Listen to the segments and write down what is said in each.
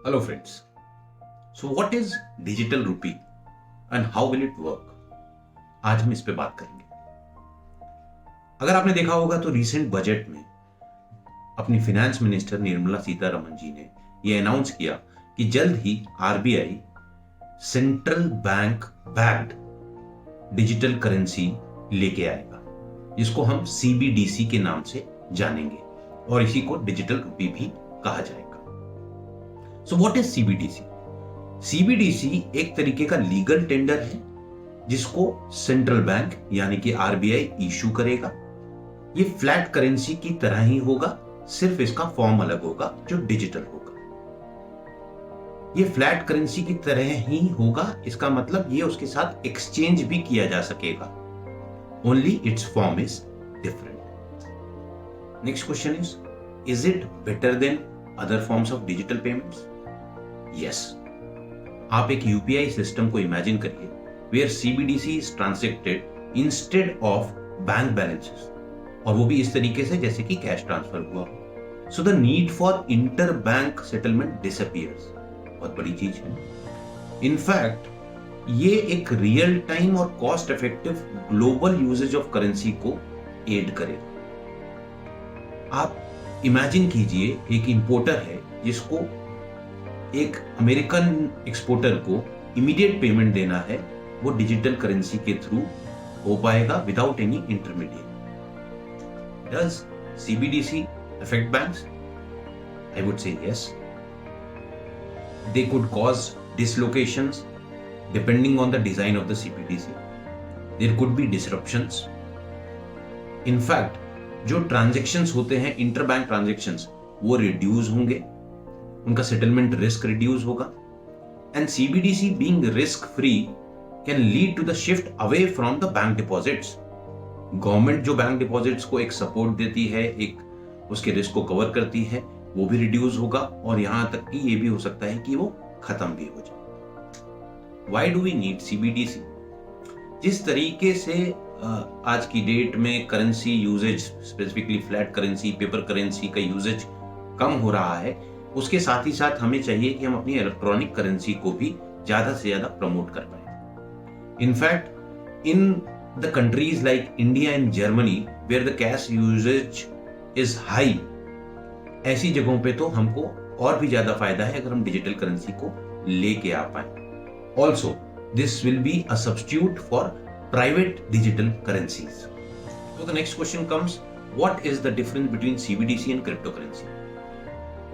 Hello friends. So what is digital rupee and how will it work? आज हम इस पे बात करेंगे। अगर आपने देखा होगा तो रिसेंट बजट में अपनी फाइनेंस मिनिस्टर निर्मला सीतारमण जी ने ये अनाउंस किया कि जल्द ही RBI central bank backed digital currency लेके आएगा, जिसको हम सीबीडीसी के नाम से जानेंगे और इसी को डिजिटल रुपी भी कहा जाएगा। So what is CBDC? CBDC एक तरीके का लीगल टेंडर है जिसको सेंट्रल बैंक यानी कि आरबीआई इशू करेगा। ये फ्लैट करेंसी की तरह ही होगा, सिर्फ इसका फॉर्म अलग होगा जो डिजिटल होगा। ये फ्लैट करेंसी की तरह ही होगा, इसका मतलब ये उसके साथ एक्सचेंज भी किया जा सकेगा, only it's form is different. Next question is it better than other forms of digital payments? Yes. आप एक यूपीआई सिस्टम को इमेजिन करिए where CBDC is transacted instead of bank balances, और वो भी इस तरीके से जैसे कि कैश ट्रांसफर हुआ हो। So the need for interbank settlement disappears. बहुत बड़ी चीज है। इनफैक्ट ये एक रियल टाइम और cost effective global usage of currency को एड करेगा। आप इमेजिन कीजिए एक इंपोर्टर है जिसको एक अमेरिकन एक्सपोर्टर को इमीडिएट पेमेंट देना है, वो डिजिटल करेंसी के थ्रू हो पाएगा without any intermediate. Does CBDC affect banks? I would say yes. They could cause dislocations depending on the design of the CBDC. There could be disruptions. In fact, जो transactions होते हैं interbank transactions वो reduce होंगे, उनका settlement risk reduce होगा, and CBDC being risk free can lead to the shift away from the bank deposits. Government जो bank deposits को एक सपोर्ट देती है, एक उसके रिस्क को कवर करती है, वो भी रिड्यूस होगा, और यहां तक कि ये भी हो सकता है कि वो खत्म भी हो जाए। Why do we need CBDC? जिस तरीके से आज की डेट में currency usage, specifically flat currency, paper currency का यूजेज कम हो रहा है, उसके साथ ही साथ हमें चाहिए कि हम अपनी इलेक्ट्रॉनिक करेंसी को भी ज्यादा से ज्यादा प्रमोट कर पाए। In fact in the countries like India and Germany where the cash usage is high, ऐसी जगहों पे तो हमको और भी ज्यादा फायदा है अगर हम डिजिटल करेंसी को लेके आ पाए। Also this will be a substitute for private digital currencies. तो the next question comes, what is the difference between CBDC and crypto currency?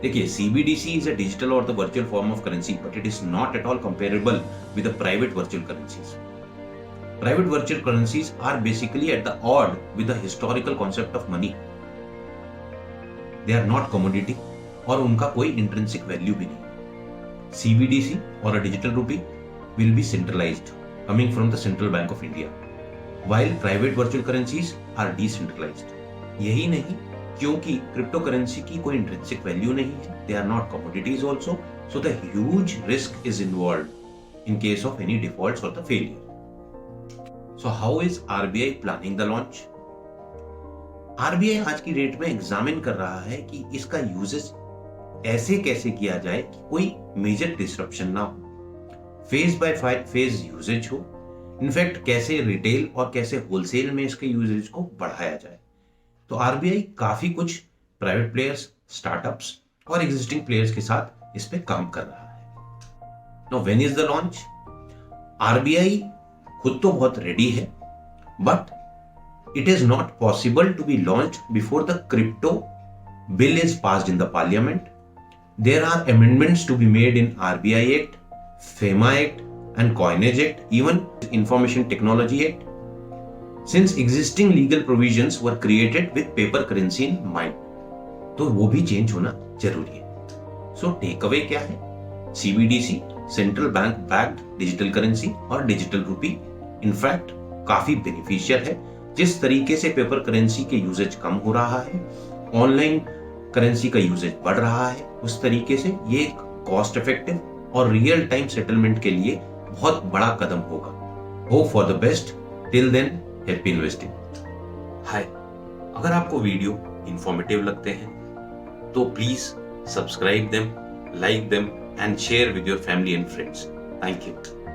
देखिए, CBDC is a digital or the virtual form of currency, but it is not at all comparable with the private virtual currencies. Private virtual currencies are basically at the odd with the historical concept of money. They are not commodity और उनका कोई intrinsic value भी नहीं। CBDC और a digital rupee will be centralised, coming from the central bank of India, while private virtual currencies are decentralised. यही नहीं, क्योंकि crypto currency की कोई इंट्रिंसिक वैल्यू नहीं है, they are not commodities also, so the huge risk is involved in case of any defaults or the failure. So how is RBI planning the launch? RBI आज की date में examine कर रहा है कि इसका यूजेज ऐसे कैसे किया जाए कि कोई मेजर डिसरप्शन ना हो, फेज बाय फेज यूजेज हो, इनफैक्ट कैसे रिटेल और कैसे होलसेल में इसके यूजेज को बढ़ाया जाए। तो आरबीआई काफी कुछ प्राइवेट प्लेयर्स, स्टार्टअप्स और एग्जिस्टिंग प्लेयर्स के साथ इस पे काम कर रहा है। Now when is the launch? RBI खुद तो बहुत रेडी है, but it is not possible to be launched before the crypto bill is passed in the parliament. There are amendments to be made in RBI Act, FEMA Act and Coinage Act, even Information Technology Act, since existing legal provisions were created with paper currency in mind. तो वो भी change होना जरूरी है। So take away क्या है? CBDC central bank backed digital currency और digital रूपी इनफैक्ट काफी बेनिफिशियल है। जिस तरीके से पेपर करेंसी के यूजेज कम हो रहा है, ऑनलाइन करेंसी का यूजेज बढ़ रहा है, उस तरीके से ये एक कॉस्ट इफेक्टिव और रियल टाइम सेटलमेंट के लिए बहुत बड़ा कदम होगा। Hope for the best, till then happy investing. Hi, अगर आपको वीडियो इंफॉर्मेटिव लगते हैं तो please subscribe them, like them and share with your family and friends. Thank you.